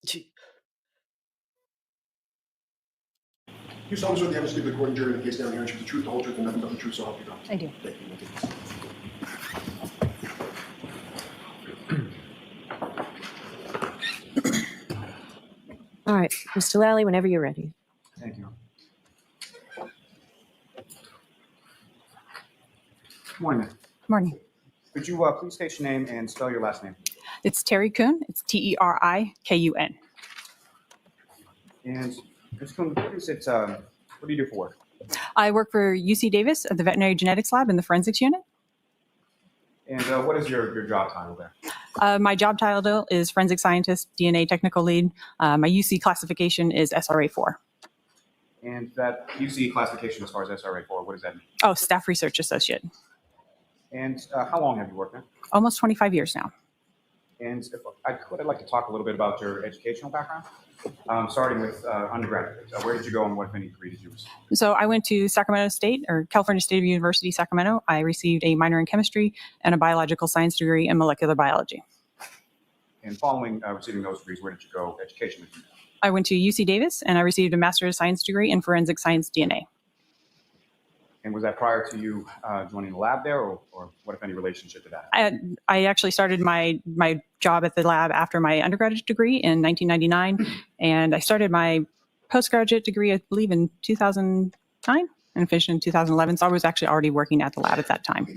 Gee. You solemnly swear the evidence to give the court and jury in the case down here, the truth, the whole truth, and nothing but the truth, so help you God. I do. Thank you. All right, Mr. Lally, whenever you're ready. Thank you. Good morning, ma'am. Morning. Could you please state your name and spell your last name? It's TERI KUN. It's TERIKUN. And Ms. Kuhn, what do you do for work? I work for UC Davis at the Veterinary Genetics Lab in the Forensics Unit. And what is your job title there? My job title is Forensic Scientist, DNA Technical Lead. My UC classification is SRA4. And that UC classification as far as SRA4, what does that mean? Oh, Staff Research Associate. And how long have you worked there? Almost 25 years now. And if I could, I'd like to talk a little bit about your educational background, starting with undergraduate. Where did you go and what, if any, degree did you receive? So I went to Sacramento State, or California State University, Sacramento. I received a minor in chemistry and a biological science degree in molecular biology. And following receiving those degrees, where did you go educationally? I went to UC Davis, and I received a Master of Science degree in Forensic Science DNA. And was that prior to you joining the lab there, or what, if any, relationship to that? I actually started my job at the lab after my undergraduate degree in 1999, and I started my postgraduate degree, I believe, in 2009 and finished in 2011. So I was actually already working at the lab at that time.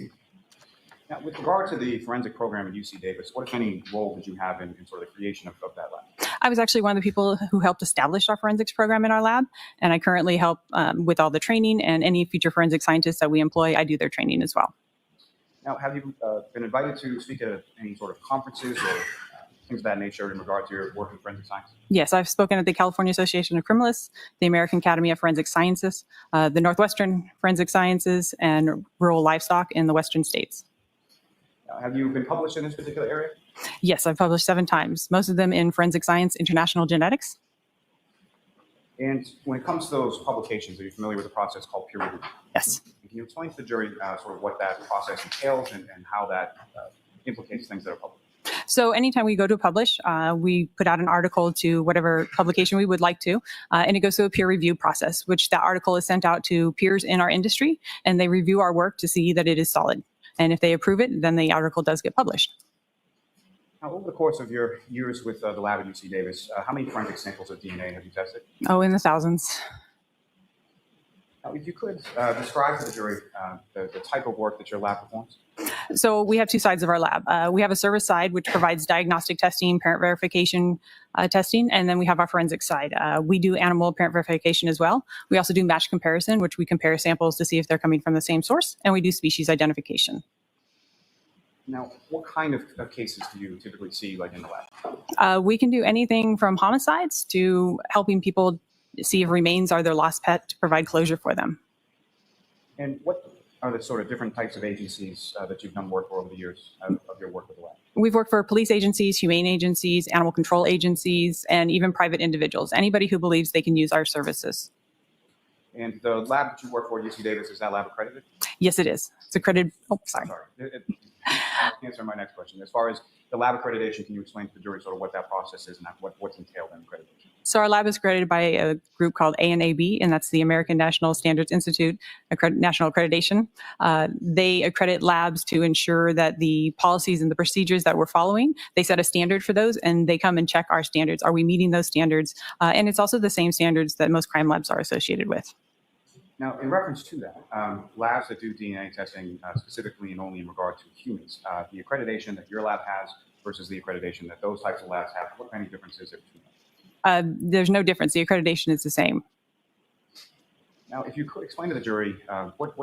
Now, with regard to the forensic program at UC Davis, what, if any, role did you have in sort of the creation of that lab? I was actually one of the people who helped establish our forensics program in our lab, and I currently help with all the training, and any future forensic scientists that we employ, I do their training as well. Now, have you been invited to speak at any sort of conferences or things of that nature in regard to your work in forensic science? Yes, I've spoken at the California Association of Criminalists, the American Academy of Forensic Sciences, the Northwestern Forensic Sciences, and rural livestock in the Western states. Have you been published in this particular area? Yes, I've published 7 times, most of them in Forensic Science International Genetics. And when it comes to those publications, are you familiar with the process called peer review? Yes. Can you explain to the jury sort of what that process entails and how that implicates things that are public? So anytime we go to publish, we put out an article to whatever publication we would like to, and it goes through a peer review process, which that article is sent out to peers in our industry, and they review our work to see that it is solid. And if they approve it, then the article does get published. Now, over the course of your years with the lab at UC Davis, how many forensic samples of DNA have you tested? Oh, in the thousands. Now, if you could describe to the jury the type of work that your lab performs. So we have 2 sides of our lab. We have a service side, which provides diagnostic testing, parent verification testing, and then we have our forensic side. We do animal parent verification as well. We also do match comparison, which we compare samples to see if they're coming from the same source, and we do species identification. Now, what kind of cases do you typically see, like in the lab? We can do anything from homicides to helping people see if remains are their lost pet to provide closure for them. And what are the sort of different types of agencies that you've done work for over the years of your work with the lab? We've worked for police agencies, humane agencies, animal control agencies, and even private individuals, anybody who believes they can use our services. And the lab that you work for at UC Davis, is that lab accredited? Yes, it is. It's accredited. Oh, sorry. Answer my next question. As far as the lab accreditation, can you explain to the jury sort of what that process is and what's entailed in accreditation? So our lab is accredited by a group called ANAB, and that's the American National Standards Institute National Accreditation. They accredit labs to ensure that the policies and the procedures that we're following, they set a standard for those, and they come and check our standards. Are we meeting those standards? And it's also the same standards that most crime labs are associated with. Now, in reference to that, labs that do DNA testing specifically and only in regard to humans, the accreditation that your lab has versus the accreditation that those types of labs have, what kind of difference is there between them? There's no difference. The accreditation is the same. Now, if you could explain to the jury, what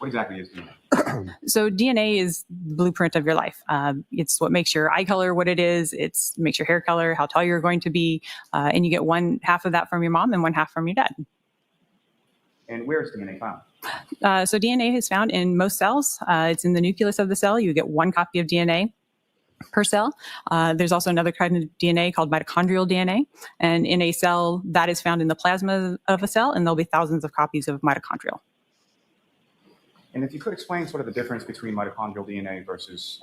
exactly is DNA? So DNA is the blueprint of your life. It's what makes your eye color what it is. It's makes your hair color, how tall you're going to be, and you get one half of that from your mom and one half from your dad. And where is DNA found? So DNA is found in most cells. It's in the nucleus of the cell. You get 1 copy of DNA per cell. There's also another kind of DNA called mitochondrial DNA. And in a cell, that is found in the plasma of a cell, and there'll be thousands of copies of mitochondrial. And if you could explain sort of the difference between mitochondrial DNA versus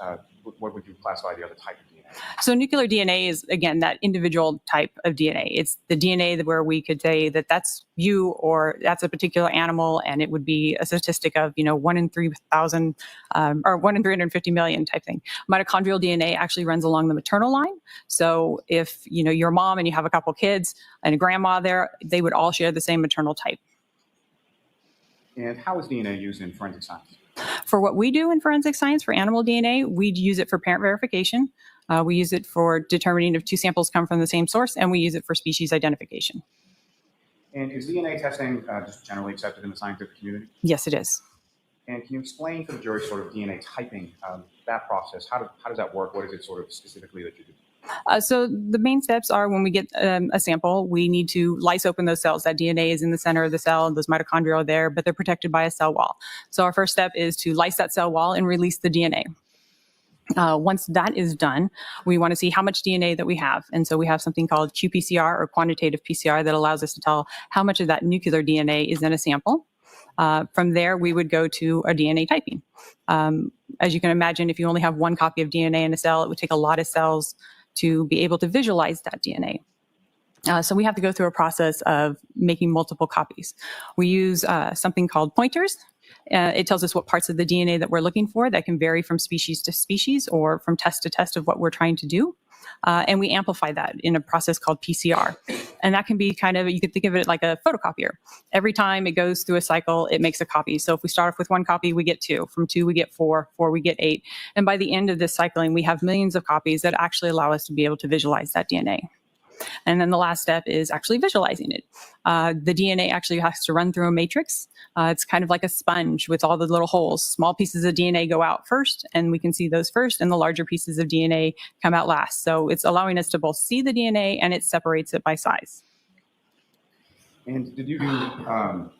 what would you classify the other type of DNA? So nuclear DNA is, again, that individual type of DNA. It's the DNA where we could say that that's you or that's a particular animal, and it would be a statistic of, 1 in 3,000 or 1 in 350 million type thing. Mitochondrial DNA actually runs along the maternal line. So if, your mom and you have a couple kids and a grandma there, they would all share the same maternal type. And how is DNA used in forensic science? For what we do in forensic science for animal DNA, we use it for parent verification. We use it for determining if two samples come from the same source, and we use it for species identification. And is DNA testing just generally accepted in the scientific community? Yes, it is. And can you explain for the jury sort of DNA typing, that process? How does that work? What is it sort of specifically that you do? So the main steps are when we get a sample, we need to lyse open those cells. That DNA is in the center of the cell, and those mitochondria are there, but they're protected by a cell wall. So our first step is to lyse that cell wall and release the DNA. Once that is done, we want to see how much DNA that we have. And so we have something called qPCR, or quantitative PCR, that allows us to tell how much of that nuclear DNA is in a sample. From there, we would go to a DNA typing. As you can imagine, if you only have one copy of DNA in a cell, it would take a lot of cells to be able to visualize that DNA. So we have to go through a process of making multiple copies. We use something called pointers. It tells us what parts of the DNA that we're looking for. That can vary from species to species or from test to test of what we're trying to do. And we amplify that in a process called PCR. And that can be you could think of it like a photocopier. Every time it goes through a cycle, it makes a copy. So if we start off with one copy, we get 2. From 2, we get 4. 4, we get 8. And by the end of this cycling, we have millions of copies that actually allow us to be able to visualize that DNA. And then the last step is actually visualizing it. The DNA actually has to run through a matrix. It's kind of like a sponge with all the little holes. Small pieces of DNA go out first, and we can see those first, and the larger pieces of DNA come out last. So it's allowing us to both see the DNA, and it separates it by size. And did you do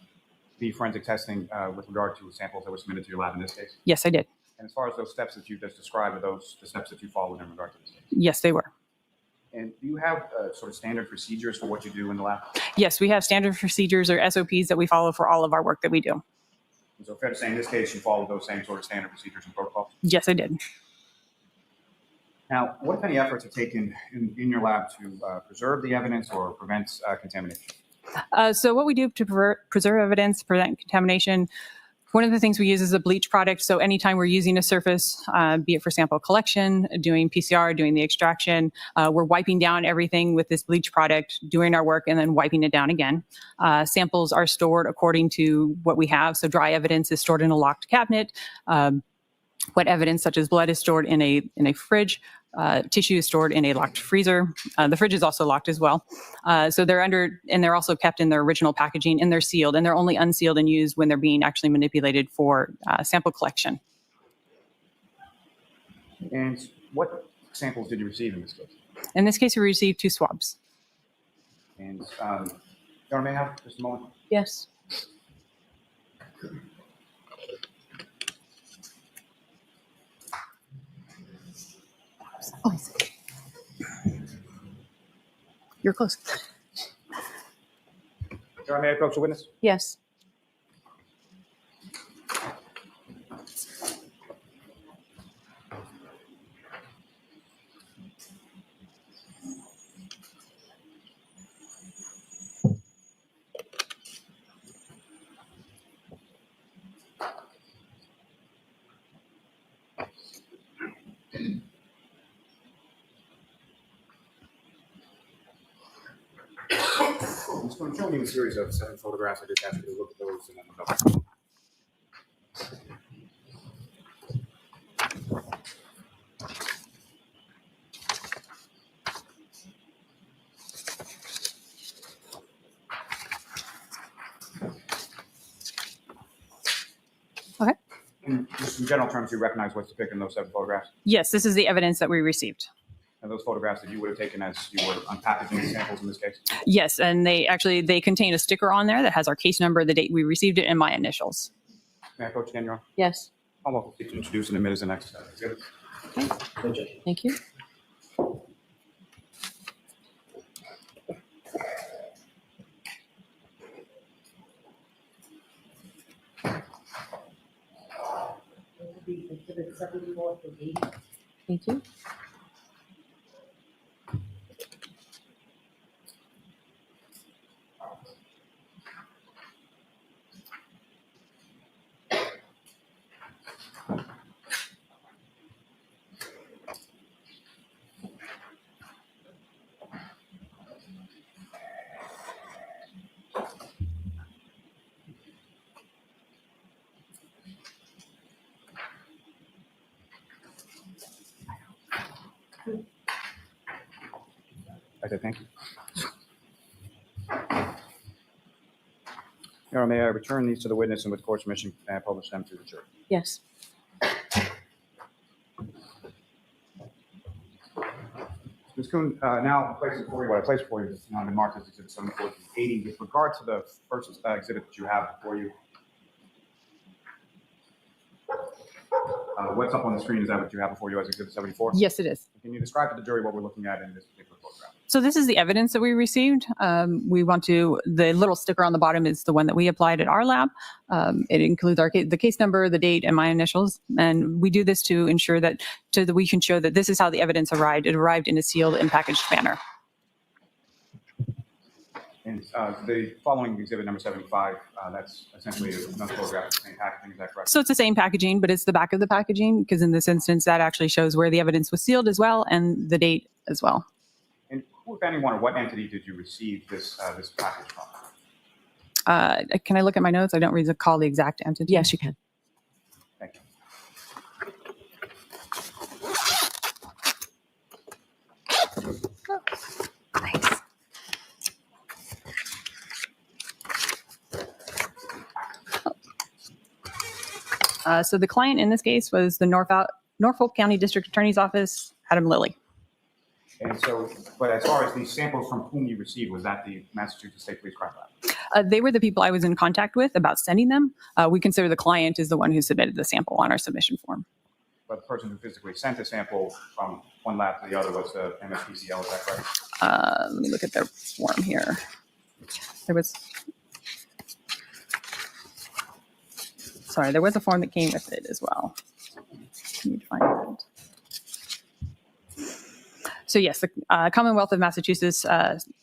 the forensic testing with regard to samples that were submitted to your lab in this case? Yes, I did. And as far as those steps that you just described, are those the steps that you followed in regard to this case? Yes, they were. And do you have sort of standard procedures for what you do in the lab? Yes, we have standard procedures or SOPs that we follow for all of our work that we do. So fair to say in this case you followed those same sort of standard procedures and protocols? Yes, I did. Now, what, if any, efforts are taken in your lab to preserve the evidence or prevent contamination? So what we do to preserve evidence, prevent contamination, one of the things we use is a bleach product. So anytime we're using a surface, be it for sample collection, doing PCR, doing the extraction, we're wiping down everything with this bleach product, doing our work, and then wiping it down again. Samples are stored according to what we have. So dry evidence is stored in a locked cabinet. Wet evidence, such as blood, is stored in a fridge. Tissue is stored in a locked freezer. The fridge is also locked as well. So they're also kept in their original packaging, and they're sealed, and they're only unsealed and used when they're being actually manipulated for sample collection. And what samples did you receive in this case? In this case, we received 2 swabs. And Dr. may I have just a moment? Yes. Oh, you're close. Dr. may I approach the witness? Yes. So I'm showing you a series of 7 photographs. I just asked you to look at those and then double. Okay. Just in general terms, you recognize what's depicted in those 7 photographs? Yes, this is the evidence that we received. And those photographs that you would have taken as you were unpackaging the samples in this case? Yes, and they contain a sticker on there that has our case number, the date we received it, and my initials. May I approach again, Your Honor? Yes. I'll welcome you to introduce and admit as the next exhibit. Thank you. Exhibit 74 through 80. Thank you. I said thank you. Your Honor, may I return these to the witness and with the court's permission, may I publish them to the jury? Yes. Ms. Kuhn, now place before you, what I place before you is now been marked as Exhibit 74-80. With regard to the first exhibit that you have before you, what's up on the screen, is that what you have before you as Exhibit 74? Yes, it is. Can you describe to the jury what we're looking at in this particular photograph? So this is the evidence that we received. The little sticker on the bottom is the one that we applied at our lab. It includes the case number, the date, and my initials. And we do this to ensure that, so that we can show that this is how the evidence arrived. It arrived in a sealed and packaged manner. And the following exhibit number 75, that's essentially another photograph of the same packaging, is that correct? So it's the same packaging, but it's the back of the packaging, because in this instance, that actually shows where the evidence was sealed as well, and the date as well. And who, if anyone, or what entity did you receive this this package from? Can I look at my notes? I don't recall the exact entity. Yes, you can. Thank you. Nice. So the client in this case was the Norfolk County District Attorney's Office, Adam Lilly. And so, but as far as these samples from whom you received, was that the Massachusetts State Police Crime Lab? They were the people I was in contact with about sending them. We consider the client is the one who submitted the sample on our submission form. But the person who physically sent the sample from one lab to the other was the MSPCL, is that correct? Let me look at their form here. There was a form that came with it as well. I need to find it. So yes, the Commonwealth of Massachusetts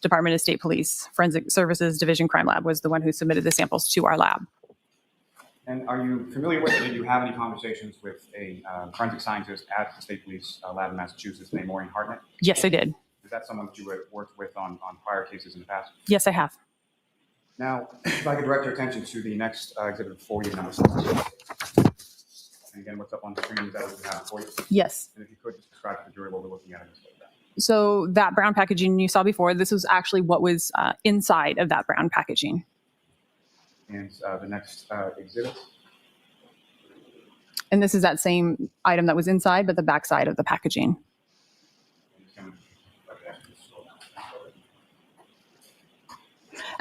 Department of State Police Forensic Services Division Crime Lab was the one who submitted the samples to our lab. And are you familiar with, did you have any conversations with a forensic scientist at the State Police Lab in Massachusetts named Maureen Hartnett? Yes, I did. Is that someone that you worked with on prior cases in the past? Yes, I have. Now, if I could direct your attention to the next exhibit before you, number 6. And again, what's up on the screen, is that what you have before you? Yes. And if you could just describe to the jury what we're looking at in this photograph. So that brown packaging you saw before, this was actually what was inside of that brown packaging. And the next exhibit. And this is that same item that was inside, but the back side of the packaging.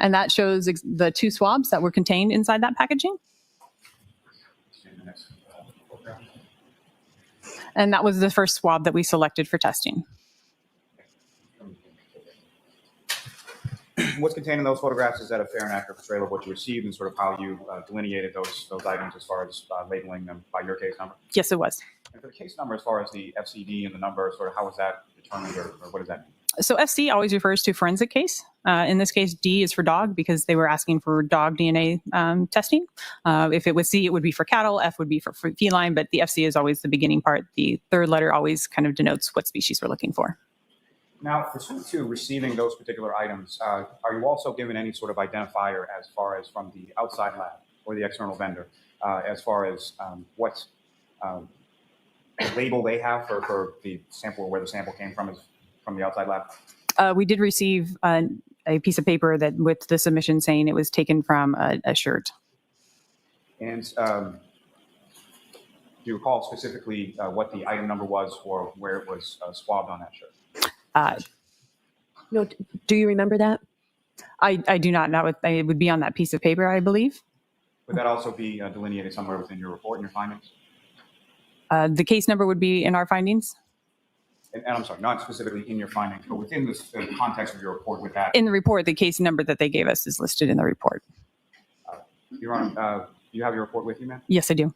And that shows the 2 swabs that were contained inside that packaging. And that was the first swab that we selected for testing. What's contained in those photographs, is that a fair and accurate portrayal of what you received and sort of how you delineated those items as far as labeling them by your case number? Yes, it was. And for the case number, as far as the FCD and the number, sort of how was that determined, or what does that mean? So FC always refers to forensic case. In this case, D is for dog because they were asking for dog DNA testing. If it was C, it would be for cattle. F would be for feline, but the FC is always the beginning part. The third letter always kind of denotes what species we're looking for. Now, pursuant to receiving those particular items, are you also given any sort of identifier as far as from the outside lab or the external vendor, as far as what label they have for the sample, or where the sample came from, is from the outside lab? We did receive a piece of paper that with the submission saying it was taken from a shirt. And do you recall specifically what the item number was or where it was swabbed on that shirt? No, do you remember that? I do not know. It would be on that piece of paper, I believe. Would that also be delineated somewhere within your report and your findings? The case number would be in our findings. And I'm sorry, not specifically in your findings, but within the context of your report with that. In the report, the case number that they gave us is listed in the report. Your Honor, do you have your report with you, ma'am? Yes, I do. Your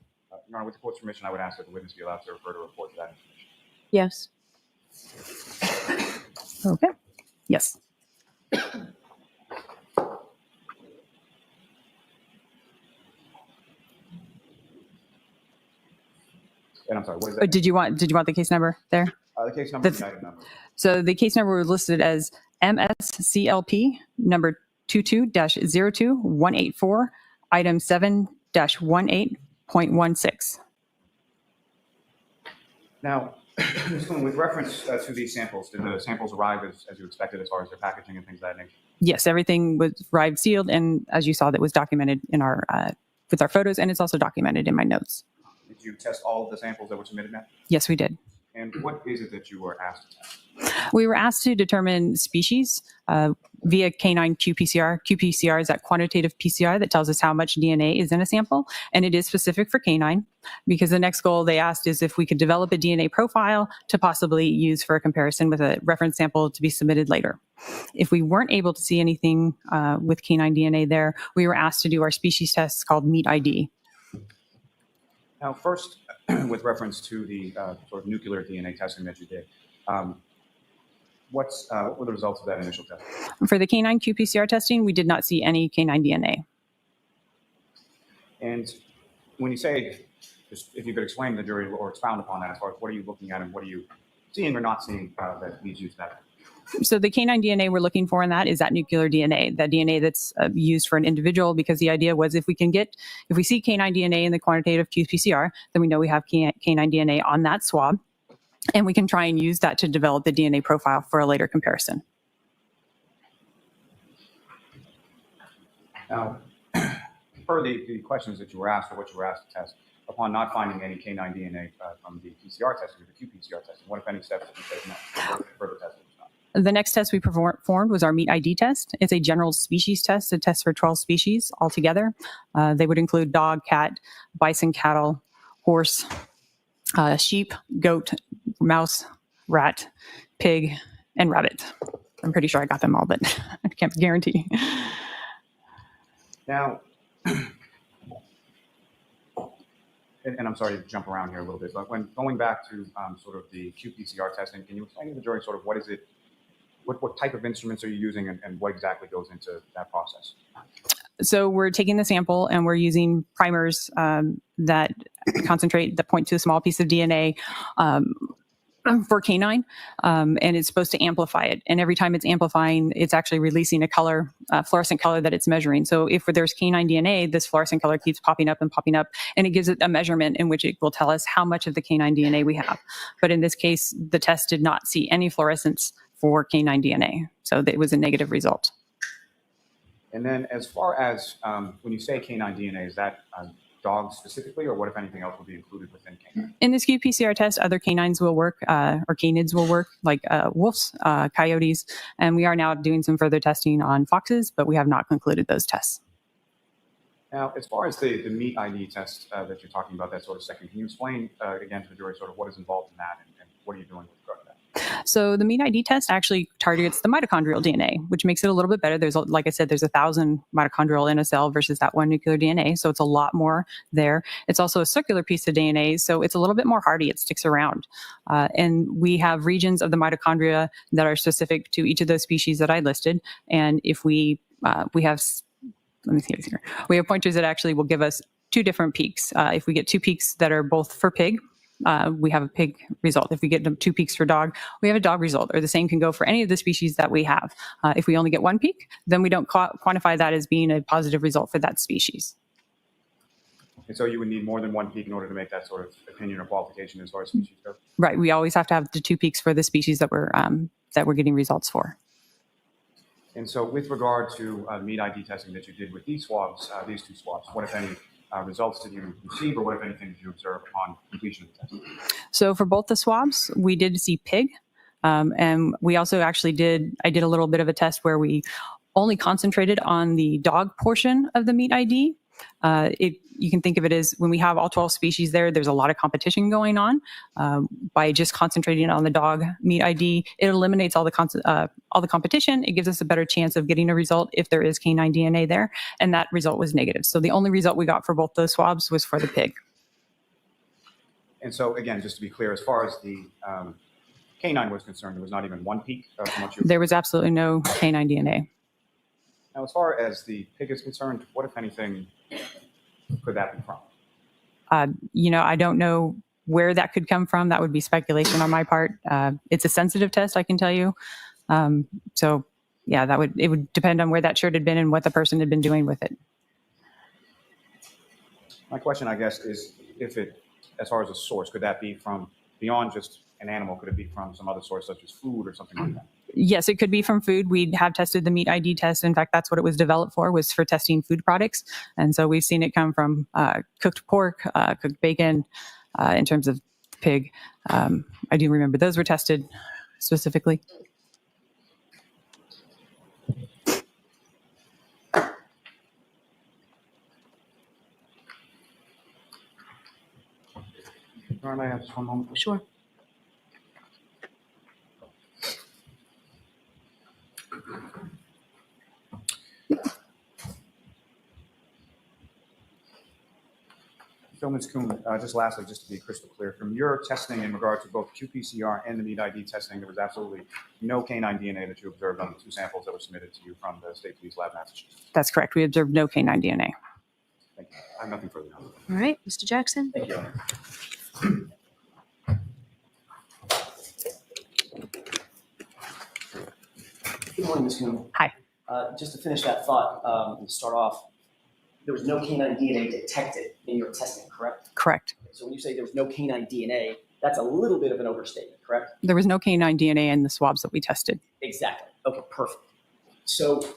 Honor, with the court's permission, I would ask that the witness be allowed to refer to a report to that information. Yes. Okay. Yes. And I'm sorry, what is that? Did you want the case number there? The case number and the item number. So the case number was listed as MSCLP number 22-02184, item 7-18.16. Now, Ms. Kuhn, with reference to these samples, did the samples arrive as you expected as far as their packaging and things of that nature? Yes, everything was arrived sealed, and as you saw, that was documented in our with our photos, and it's also documented in my notes. Did you test all of the samples that were submitted, ma'am? Yes, we did. And what is it that you were asked to test? We were asked to determine species via canine qPCR. qPCR is that quantitative PCR that tells us how much DNA is in a sample, and it is specific for canine, because the next goal they asked is if we could develop a DNA profile to possibly use for a comparison with a reference sample to be submitted later. If we weren't able to see anything with canine DNA there, we were asked to do our species test called Meat ID. Now, first, with reference to the sort of nuclear DNA testing that you did, what were the results of that initial test? For the canine qPCR testing, we did not see any canine DNA. And when you say, just if you could explain to the jury or expound upon that as far as what are you looking at and what are you seeing or not seeing that leads you to that? So the canine DNA we're looking for in that is that nuclear DNA, that DNA that's used for an individual, because the idea was if we see canine DNA in the quantitative qPCR, then we know we have canine DNA on that swab, and we can try and use that to develop the DNA profile for a later comparison. Now, per the questions that you were asked or what you were asked to test, upon not finding any canine DNA from the PCR testing or the qPCR testing, what, if any, steps did you take next? What further testing was done? The next test we performed was our Meat ID test. It's a general species test. It tests for 12 species altogether. They would include dog, cat, bison, cattle, horse, sheep, goat, mouse, rat, pig, and rabbit. I'm pretty sure I got them all, but I can't guarantee. Now, and I'm sorry to jump around here a little bit, but when going back to sort of the qPCR testing, can you explain to the jury sort of what is it, what type of instruments are you using and what exactly goes into that process? So we're taking the sample and we're using primers that concentrate, that point to a small piece of DNA for canine, and it's supposed to amplify it. And every time it's amplifying, it's actually releasing a color, fluorescent color that it's measuring. So if there's canine DNA, this fluorescent color keeps popping up, and it gives it a measurement in which it will tell us how much of the canine DNA we have. But in this case, the test did not see any fluorescence for canine DNA. So it was a negative result. And then as far as when you say canine DNA, is that dogs specifically, or what, if anything else, will be included within canine? In this qPCR test, other canines will work, or canids will work, like wolves, coyotes, and we are now doing some further testing on foxes, but we have not concluded those tests. Now, as far as the Meat ID test that you're talking about, that sort of second, can you explain again to the jury sort of what is involved in that and what are you doing with regard to that? So the Meat ID test actually targets the mitochondrial DNA, which makes it a little bit better. There's, like I said, there's 1,000 mitochondrial in a cell versus that one nuclear DNA. So it's a lot more there. It's also a circular piece of DNA. So it's a little bit more hardy. It sticks around. And we have regions of the mitochondria that are specific to each of those species that I listed. And if we have, let me see this here. We have pointers that actually will give us 2 different peaks. If we get 2 peaks that are both for pig, we have a pig result. If we get 2 peaks for dog, we have a dog result, or the same can go for any of the species that we have. If we only get 1 peak, then we don't quantify that as being a positive result for that species. And so you would need more than 1 peak in order to make that sort of opinion or qualification as far as species go? Right. We always have to have the 2 peaks for the species that we're getting results for. And so with regard to Meat ID testing that you did with these swabs, these 2 swabs, what, if any, results did you receive, or what, if anything, did you observe upon completion of the test? So for both the swabs, we did see pig. And we also actually I did a little bit of a test where we only concentrated on the dog portion of the Meat ID. You can think of it as when we have all 12 species there's a lot of competition going on. By just concentrating on the dog Meat ID, it eliminates all the competition. It gives us a better chance of getting a result if there is canine DNA there, and that result was negative. So the only result we got for both those swabs was for the pig. And so again, just to be clear, as far as the canine was concerned, there was not even 1 peak from what you... There was absolutely no canine DNA. Now, as far as the pig is concerned, what, if anything, could that be from? I don't know where that could come from. That would be speculation on my part. It's a sensitive test, I can tell you. So, yeah, it would depend on where that shirt had been and what the person had been doing with it. My question, I guess, is as far as a source, could that be from beyond just an animal? Could it be from some other source, such as food or something like that? Yes, it could be from food. We have tested the meat ID test. In fact, that's what it was developed for, was for testing food products. And so we've seen it come from cooked pork, cooked bacon, in terms of pig. I do remember those were tested specifically. All right, I have just one moment. Sure. So, Ms. Kuhn, just lastly, just to be crystal clear, from your testing in regard to both qPCR and the meat ID testing, there was absolutely no canine DNA that you observed on the 2 samples that were submitted to you from the State Police Lab, Massachusetts. That's correct. We observed no canine DNA. Thank you. I have nothing further now. All right, Mr. Jackson. Thank you, Your Honor. Good morning, Ms. Kuhn. Hi. Just to finish that thought and start off, there was no canine DNA detected in your testing, correct? Correct. So when you say there was no canine DNA, that's a little bit of an overstatement, correct? There was no canine DNA in the swabs that we tested. Exactly. Okay, perfect. So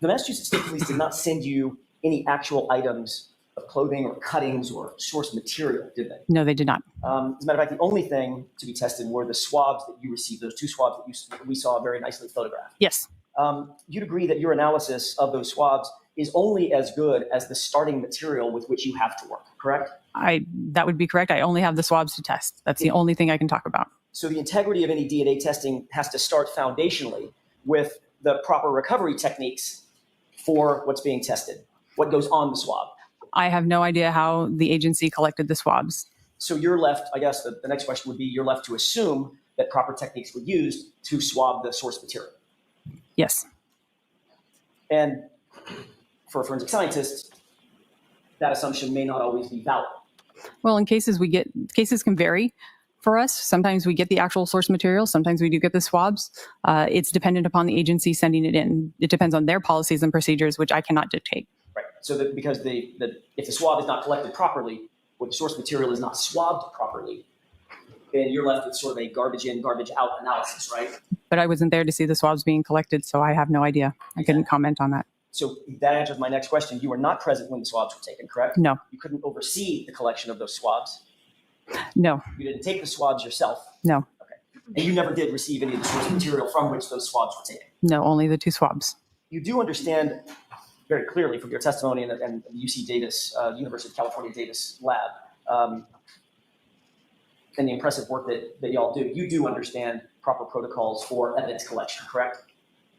the Massachusetts State Police did not send you any actual items of clothing or cuttings or source material, did they? No, they did not. As a matter of fact, the only thing to be tested were the swabs that you received, those 2 swabs that we saw very nicely photographed. Yes. You'd agree that your analysis of those swabs is only as good as the starting material with which you have to work, correct? That would be correct. I only have the swabs to test. That's the only thing I can talk about. So the integrity of any DNA testing has to start foundationally with the proper recovery techniques for what's being tested, what goes on the swab. I have no idea how the agency collected the swabs. So you're left, I guess the next question would be, you're left to assume that proper techniques were used to swab the source material. Yes. And for a forensic scientist, that assumption may not always be valid. Well, in cases cases can vary for us. Sometimes we get the actual source material. Sometimes we do get the swabs. It's dependent upon the agency sending it in. It depends on their policies and procedures, which I cannot dictate. Right. So that because if the swab is not collected properly, or the source material is not swabbed properly, then you're left with sort of a garbage in, garbage out analysis, right? But I wasn't there to see the swabs being collected, so I have no idea. I couldn't comment on that. So that answers my next question. You were not present when the swabs were taken, correct? No. You couldn't oversee the collection of those swabs. No. You didn't take the swabs yourself. No. Okay. And you never did receive any of the source material from which those swabs were taken. No, only the 2 swabs. You do understand very clearly from your testimony and the UC Davis, University of California Davis lab, and the impressive work that y'all do, you do understand proper protocols for evidence collection, correct?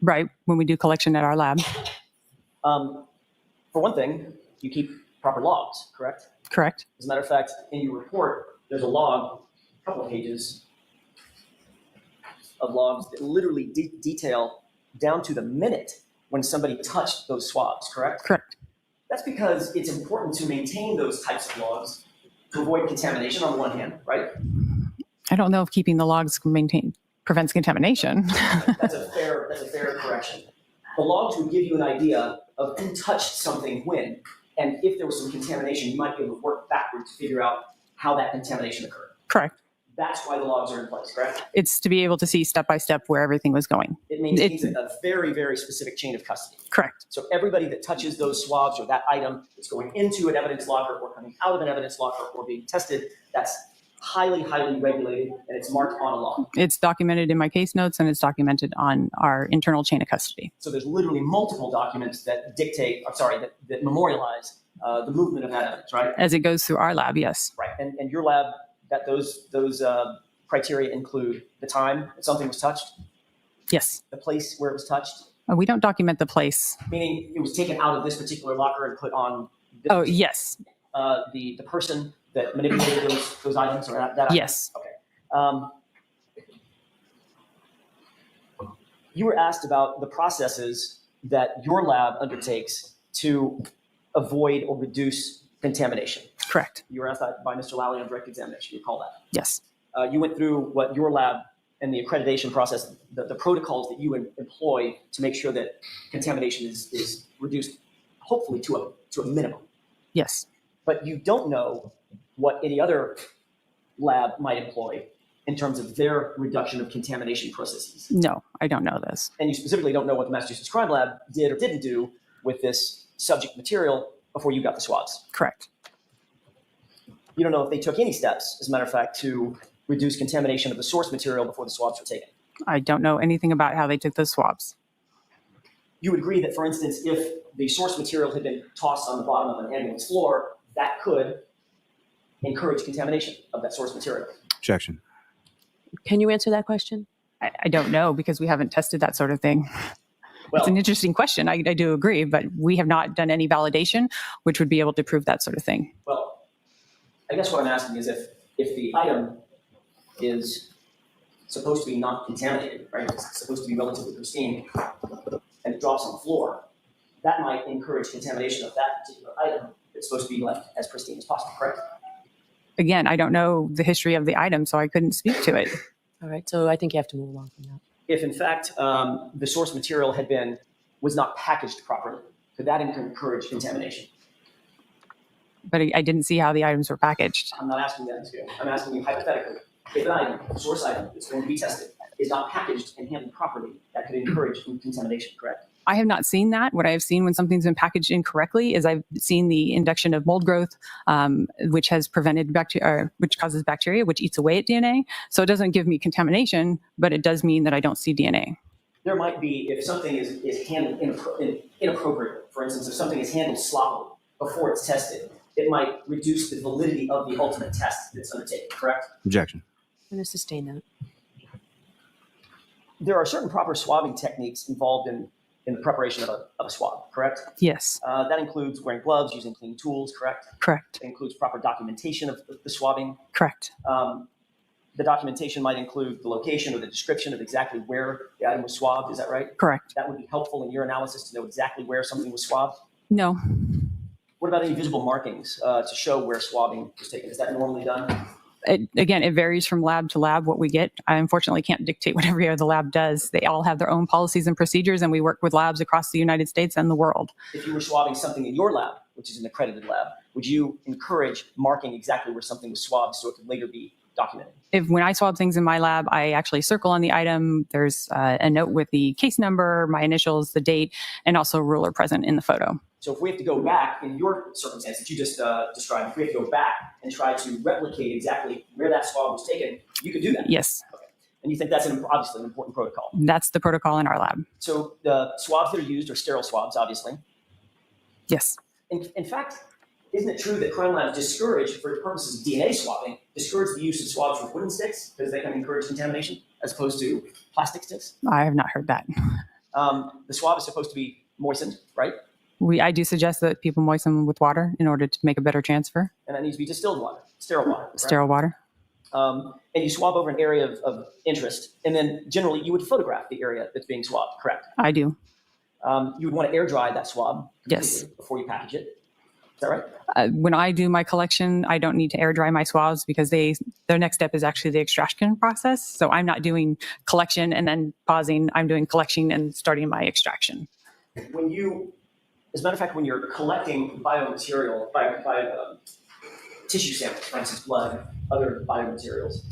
Right, when we do collection at our lab. For one thing, you keep proper logs, correct? Correct. As a matter of fact, in your report, there's a log, a couple of pages of logs that literally detail down to the minute when somebody touched those swabs, correct? Correct. That's because it's important to maintain those types of logs to avoid contamination on the one hand, right? I don't know if keeping the logs prevents contamination. That's a fair correction. The logs would give you an idea of who touched something when, and if there was some contamination, you might be able to work backwards to figure out how that contamination occurred. Correct. That's why the logs are in place, correct? It's to be able to see step by step where everything was going. It maintains a very, very specific chain of custody. Correct. So everybody that touches those swabs or that item that's going into an evidence locker or coming out of an evidence locker or being tested, that's highly, highly regulated, and it's marked on a log. It's documented in my case notes, and it's documented on our internal chain of custody. So there's literally multiple documents that that memorialize the movement of that evidence, right? As it goes through our lab, yes. Right. And your lab, that those criteria include the time that something was touched, Yes. the place where it was touched, We don't document the place. meaning it was taken out of this particular locker and put on this, Oh, yes. the person that manipulated those items or that item? Yes. Okay. You were asked about the processes that your lab undertakes to avoid or reduce contamination. Correct. You were asked that by Mr. Lally on direct examination. You recall that? Yes. You went through what your lab and the accreditation process, the protocols that you employ to make sure that contamination is reduced, hopefully to a minimum. Yes. But you don't know what any other lab might employ in terms of their reduction of contamination processes? No, I don't know this. And you specifically don't know what the Massachusetts Crime Lab did or didn't do with this subject material before you got the swabs. Correct. You don't know if they took any steps, as a matter of fact, to reduce contamination of the source material before the swabs were taken. I don't know anything about how they took those swabs. You would agree that, for instance, if the source material had been tossed on the bottom of an ambulance floor, that could encourage contamination of that source material. Objection. Can you answer that question? I don't know because we haven't tested that sort of thing. Well, It's an interesting question. I do agree, but we have not done any validation which would be able to prove that sort of thing. well, I guess what I'm asking is if the item is supposed to be not contaminated, right? It's supposed to be relatively pristine, and it drops on the floor, that might encourage contamination of that particular item that's supposed to be left as pristine as possible, correct? Again, I don't know the history of the item, so I couldn't speak to it. All right, so I think you have to move along from that. If in fact the source material was not packaged properly, could that encourage contamination? But I didn't see how the items were packaged. I'm not asking that, I'm asking you hypothetically, if an item, a source item that's going to be tested, is not packaged and handled properly, that could encourage contamination, correct? I have not seen that. What I have seen when something's been packaged incorrectly is I've seen the induction of mold growth, which has prevented bacteria, which causes bacteria, which eats away at DNA. So it doesn't give me contamination, but it does mean that I don't see DNA. There might be, if something is handled inappropriately, for instance, if something is handled sloppily before it's tested, it might reduce the validity of the ultimate test that's undertaken, correct? Objection. I'm going to sustain that. There are certain proper swabbing techniques involved in the preparation of a swab, correct? Yes, That includes wearing gloves, using clean tools, correct? correct, It includes proper documentation of the swabbing. correct. The documentation might include the location or the description of exactly where the item was swabbed, is that right? Correct. That would be helpful in your analysis to know exactly where something was swabbed. No, What about any visible markings to show where swabbing was taken? Is that normally done? again, it varies from lab to lab what we get. I unfortunately can't dictate what every other lab does. They all have their own policies and procedures, and we work with labs across the United States and the world. If you were swabbing something in your lab, which is an accredited lab, would you encourage marking exactly where something was swabbed so it could later be documented? When I swab things in my lab, I actually circle on the item. There's a note with the case number, my initials, the date, and also a ruler present in the photo. So if we have to go back in your circumstance that you just described, if we have to go back and try to replicate exactly where that swab was taken, you could do that. Yes, And you think that's obviously an important protocol. that's the protocol in our lab. So the swabs that are used are sterile swabs, obviously. Yes, In fact, isn't it true that crime labs discourage, for the purposes of DNA swabbing, discourage the use of swabs with wooden sticks because they can encourage contamination as opposed to plastic sticks? I have not heard that. The swab is supposed to be moistened, right? I do suggest that people moisten them with water in order to make a better transfer. And that needs to be distilled water, sterile water. Right? Sterile water. And you swab over an area of interest, and then generally you would photograph the area that's being swabbed, correct? I do. You would want to air dry that swab Yes. before you package it. Is that right? When I do my collection, I don't need to air dry my swabs because their next step is actually the extraction process. So I'm not doing collection and then pausing. I'm doing collection and starting my extraction. As a matter of fact, when you're collecting biomaterial, tissue samples, for instance, blood, other biomaterials,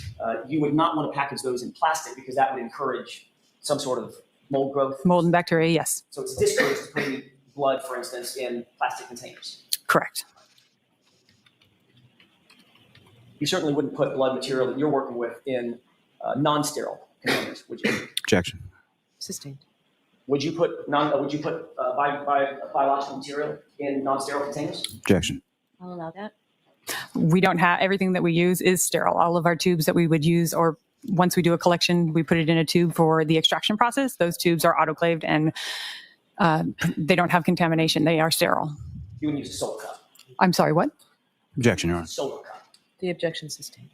you would not want to package those in plastic because that would encourage some sort of mold growth. Mold and bacteria, yes. So it's discouraged to put blood, for instance, in plastic containers. Correct. You certainly wouldn't put blood material that you're working with in non-sterile containers, would you? Objection. Sustained. Would you put biological material in non-sterile containers? Objection. I'll allow that. We don't have everything that we use is sterile. All of our tubes that we would use, or once we do a collection, we put it in a tube for the extraction process. Those tubes are autoclaved and they don't have contamination. They are sterile. You would use a solar cup. I'm sorry, what? Objection, Your Honor. Solar cup. The objection sustained.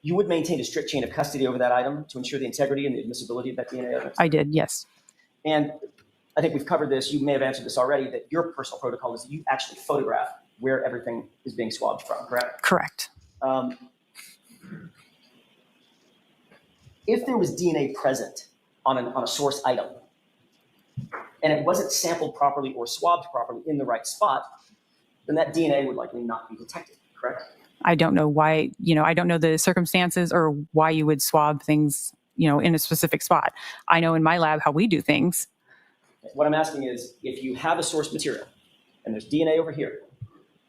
You would maintain a strict chain of custody over that item to ensure the integrity and the admissibility of that DNA evidence. I did, yes. And I think we've covered this. You may have answered this already, that your personal protocol is that you actually photograph where everything is being swabbed from, correct? Correct. If there was DNA present on a source item and it wasn't sampled properly or swabbed properly in the right spot, then that DNA would likely not be detected, correct? I don't know why, I don't know the circumstances or why you would swab things, in a specific spot. I know in my lab how we do things. What I'm asking is, if you have a source material and there's DNA over here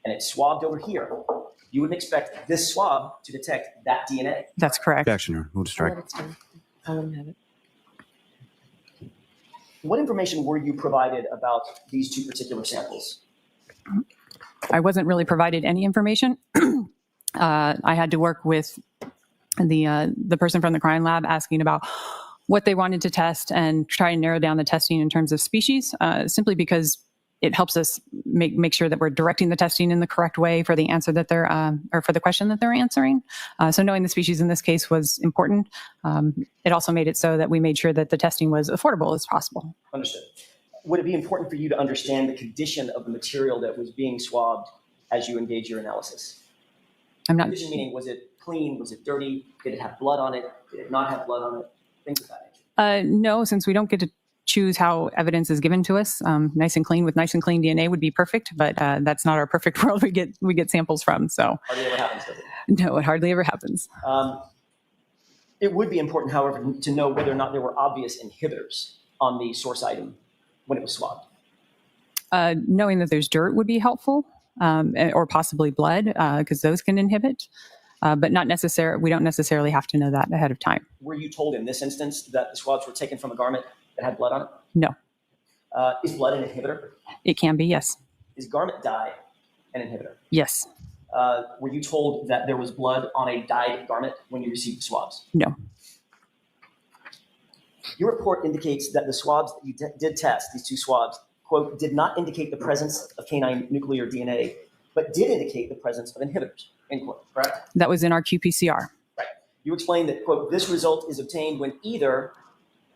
and it's swabbed over here, you wouldn't expect this swab to detect that DNA. That's correct. Objection, Your Honor. Move to strike. I'll let him have it. What information were you provided about these two particular samples? I wasn't really provided any information. I had to work with the person from the crime lab asking about what they wanted to test and try and narrow down the testing in terms of species, simply because it helps us make sure that we're directing the testing in the correct way for the answer that they're, or for the question that they're answering. So knowing the species in this case was important. It also made it so that we made sure that the testing was affordable as possible. Understood. Would it be important for you to understand the condition of the material that was being swabbed as you engage your analysis? I'm not. Condition meaning, was it clean? Was it dirty? Did it have blood on it? Did it not have blood on it? Things of that nature. No, since we don't get to choose how evidence is given to us, nice and clean with nice and clean DNA would be perfect, but that's not our perfect world we get samples from. So Hardly ever happens, does it? no, it hardly ever happens. It would be important, however, to know whether or not there were obvious inhibitors on the source item when it was swabbed. Knowing that there's dirt would be helpful, or possibly blood, because those can inhibit, but not necessarily. We don't necessarily have to know that ahead of time. Were you told in this instance that the swabs were taken from a garment that had blood on it? No. Is blood an inhibitor? It can be, yes. Is garment dye an inhibitor? Yes. Were you told that there was blood on a dyed garment when you received the swabs? No. Your report indicates that the swabs that you did test, these two swabs, quote, did not indicate the presence of canine nuclear DNA, but did indicate the presence of inhibitors, end quote, correct? That was in our qPCR. Right. You explained that, quote, this result is obtained when either,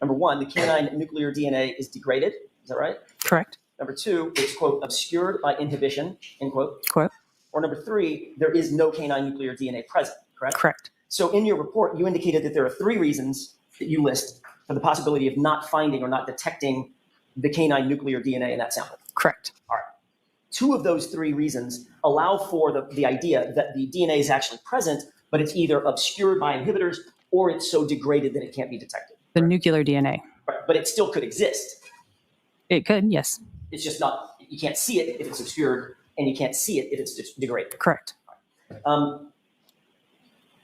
number one, the canine nuclear DNA is degraded, is that right? Correct. Number two, it's, quote, obscured by inhibition, end quote. Quote. Or number three, there is no canine nuclear DNA present, correct? Correct. So in your report, you indicated that there are three reasons that you list for the possibility of not finding or not detecting the canine nuclear DNA in that sample. Correct. All right. Two of those three reasons allow for the idea that the DNA is actually present, but it's either obscured by inhibitors or it's so degraded that it can't be detected. The nuclear DNA. Right. But it still could exist. It could, yes. It's just not, you can't see it if it's obscured, and you can't see it if it's just degraded. Correct.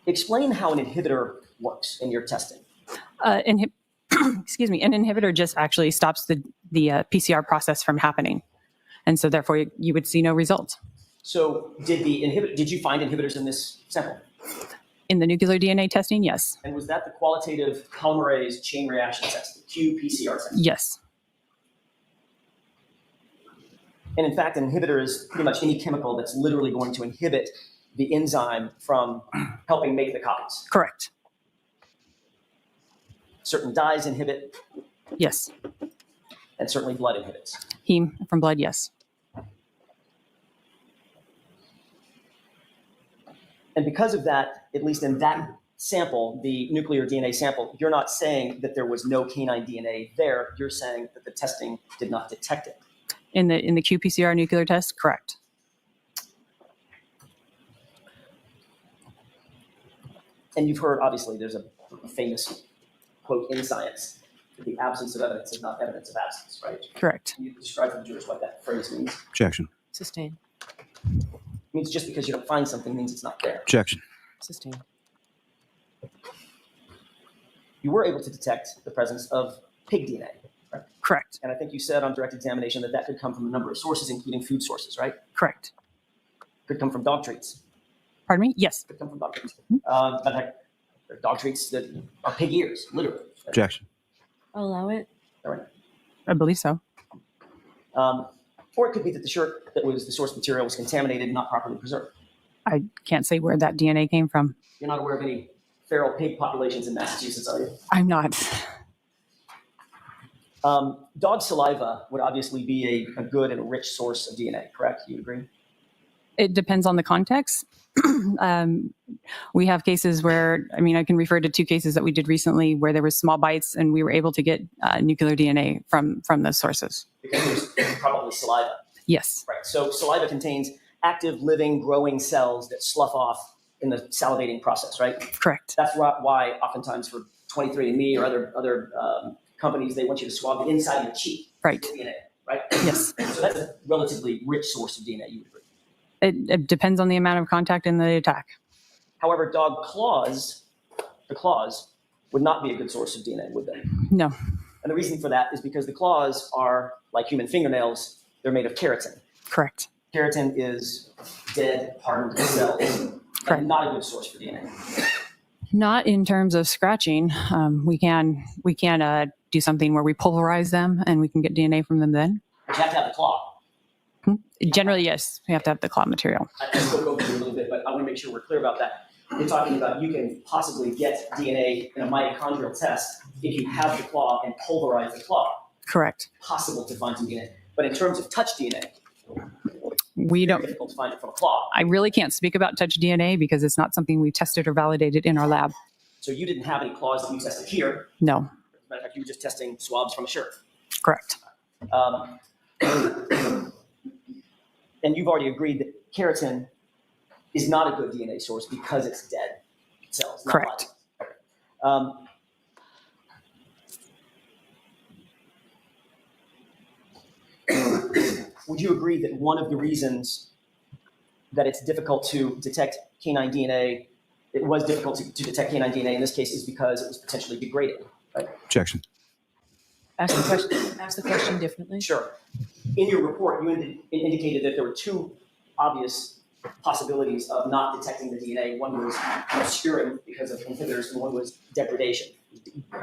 Explain how an inhibitor works in your testing. Excuse me. An inhibitor just actually stops the PCR process from happening, and so therefore you would see no result. So did you find inhibitors in this sample? In the nuclear DNA testing, yes. And was that the qualitative polymerase chain reaction test, the qPCR test? Yes. And in fact, an inhibitor is pretty much any chemical that's literally going to inhibit the enzyme from helping make the copies. Correct. Certain dyes inhibit, Yes. and certainly blood inhibits. Heme from blood, yes. And because of that, at least in that sample, the nuclear DNA sample, you're not saying that there was no canine DNA there. You're saying that the testing did not detect it. In the qPCR nuclear test, correct. And you've heard, obviously, there's a famous quote in science, that the absence of evidence is not evidence of absence, right? Correct. Can you describe to the jurors what that phrase means? Objection. Sustain. It means just because you don't find something means it's not there. Objection. Sustain. You were able to detect the presence of pig DNA, right? Correct. And I think you said on direct examination that that could come from a number of sources, including food sources, right? Correct. Could come from dog treats. Pardon me? Yes. Could come from dog treats. But there are dog treats that are pig ears, literally. Right? Objection. I'll allow it. All right. I believe so. Or it could be that the shirt that was the source material was contaminated and not properly preserved. I can't say where that DNA came from. You're not aware of any feral pig populations in Massachusetts, are you? I'm not. Dog saliva would obviously be a good and rich source of DNA, correct? You agree? It depends on the context. We have cases where, I can refer to two cases that we did recently where there were small bites and we were able to get nuclear DNA from those sources. Because there's probably saliva. Yes. Right. So saliva contains active, living, growing cells that slough off in the salivating process, right? Correct. That's why oftentimes for 23andMe or other companies, they want you to swab the inside of your cheek. Right. DNA, right? Yes. So that's a relatively rich source of DNA, you would agree. It depends on the amount of contact in the attack. However, dog claws, the claws, would not be a good source of DNA, would they? No. And the reason for that is because the claws are like human fingernails. They're made of keratin. Correct. Keratin is dead, hardened cells. Correct. And not a good source for DNA. Not in terms of scratching. We can do something where we pulverize them and we can get DNA from them then. But you have to have the claw. Generally, yes, we have to have the claw material. I spoke over you a little bit, but I want to make sure we're clear about that. You're talking about you can possibly get DNA in a mitochondrial test if you have the claw and pulverize the claw. Correct. Possible to find some DNA. But in terms of touch DNA, We don't. difficult to find it from a claw. I really can't speak about touch DNA because it's not something we tested or validated in our lab. So you didn't have any claws that you tested here. No. As a matter of fact, you were just testing swabs from a shirt. Correct. And you've already agreed that keratin is not a good DNA source because it's dead cells. Not Correct. live. Would you agree that one of the reasons that it's difficult to detect canine DNA, it was difficult to detect canine DNA in this case, is because it was potentially degraded, right? Objection. Ask the question differently. Sure. In your report, you indicated that there were two obvious possibilities of not detecting the DNA. One was obscuring because of inhibitors, and one was degradation.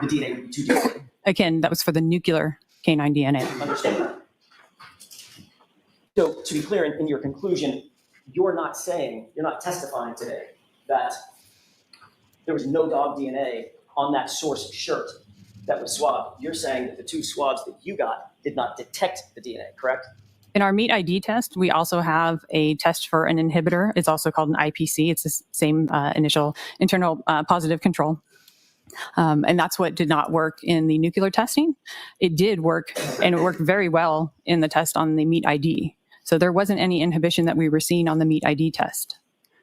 The DNA would be too degraded. Again, that was for the nuclear canine DNA. Understand? So to be clear, in your conclusion, you're not testifying today that there was no dog DNA on that source shirt that was swabbed. You're saying that the two swabs that you got did not detect the DNA, correct? In our meat ID test, we also have a test for an inhibitor. It's also called an IPC. It's the same initial internal positive control. And that's what did not work in the nuclear testing. It did work, and it worked very well in the test on the meat ID. So there wasn't any inhibition that we were seeing on the meat ID test.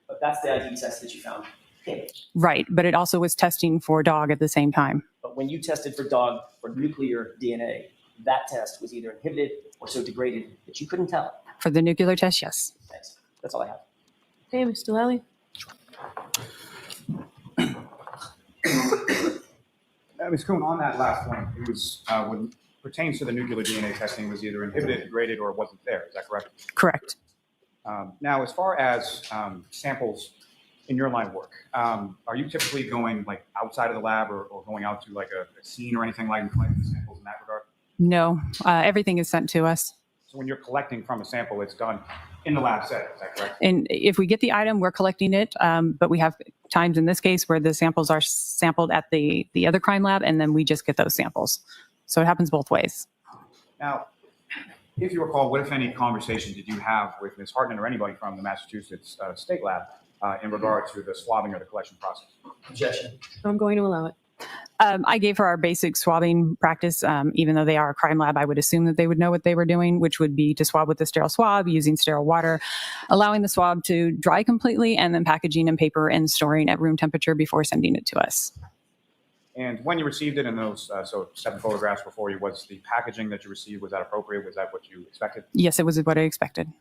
But that's the ID test that you found. Okay. Right, but it also was testing for dog at the same time. But when you tested for dog for nuclear DNA, that test was either inhibited or so degraded that you couldn't tell. For the nuclear test, yes. Thanks. That's all I have. Okay, Mr. Lally. Ms. Kuhn, on that last point, it was, when pertains to the nuclear DNA testing, it was either inhibited, degraded, or it wasn't there. Is that correct? Correct. Now, as far as samples in your line of work, are you typically going like outside of the lab or going out to like a scene or anything like collecting samples in that regard? No, everything is sent to us. So when you're collecting from a sample, it's done in the lab setting, is that correct? And if we get the item, we're collecting it. But we have times in this case where the samples are sampled at the other crime lab, and then we just get those samples. So it happens both ways. Now, if you recall, what, if any, conversation did you have with Ms. Hartnett or anybody from the Massachusetts State Lab in regard to the swabbing or the collection process? Objection. I'm going to allow it. I gave her our basic swabbing practice. Even though they are a crime lab, I would assume that they would know what they were doing, which would be to swab with a sterile swab, using sterile water, allowing the swab to dry completely, and then packaging in paper and storing at room temperature before sending it to us. And when you received it in those, so 7 photographs before you, was the packaging that you received, was that appropriate? Was that what you expected? Yes, it was what I expected.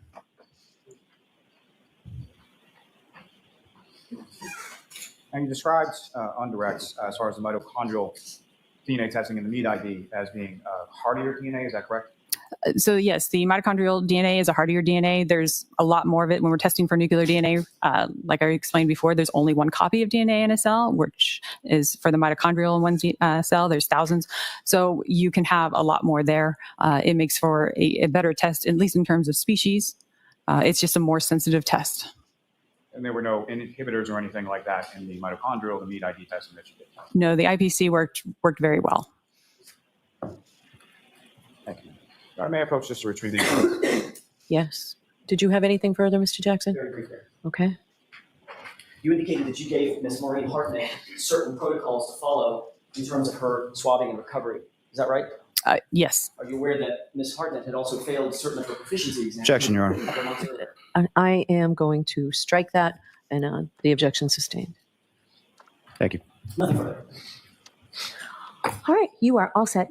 And you described on directs, as far as the mitochondrial DNA testing in the meat ID as being hardier DNA, is that correct? So yes, the mitochondrial DNA is a hardier DNA. There's a lot more of it when we're testing for nuclear DNA. Like I explained before, there's only one copy of DNA in a cell, which is for the mitochondrial in one cell. There's thousands. So you can have a lot more there. It makes for a better test, at least in terms of species. It's just a more sensitive test. And there were no inhibitors or anything like that in the mitochondrial, the meat ID testing that you did? No, the IPC worked very well. Thank you. May I approach just to retrieve these? Yes. Did you have anything further, Mr. Jackson? Very briefly. Okay. You indicated that you gave Ms. Maureen Hartnett certain protocols to follow in terms of her swabbing and recovery. Is that right? Yes. Are you aware that Ms. Hartnett had also failed certain of her proficiency exams? Objection, Your Honor. a couple months earlier? I am going to strike that, and the objection sustained. Thank you. Nothing further. All right, you are all set.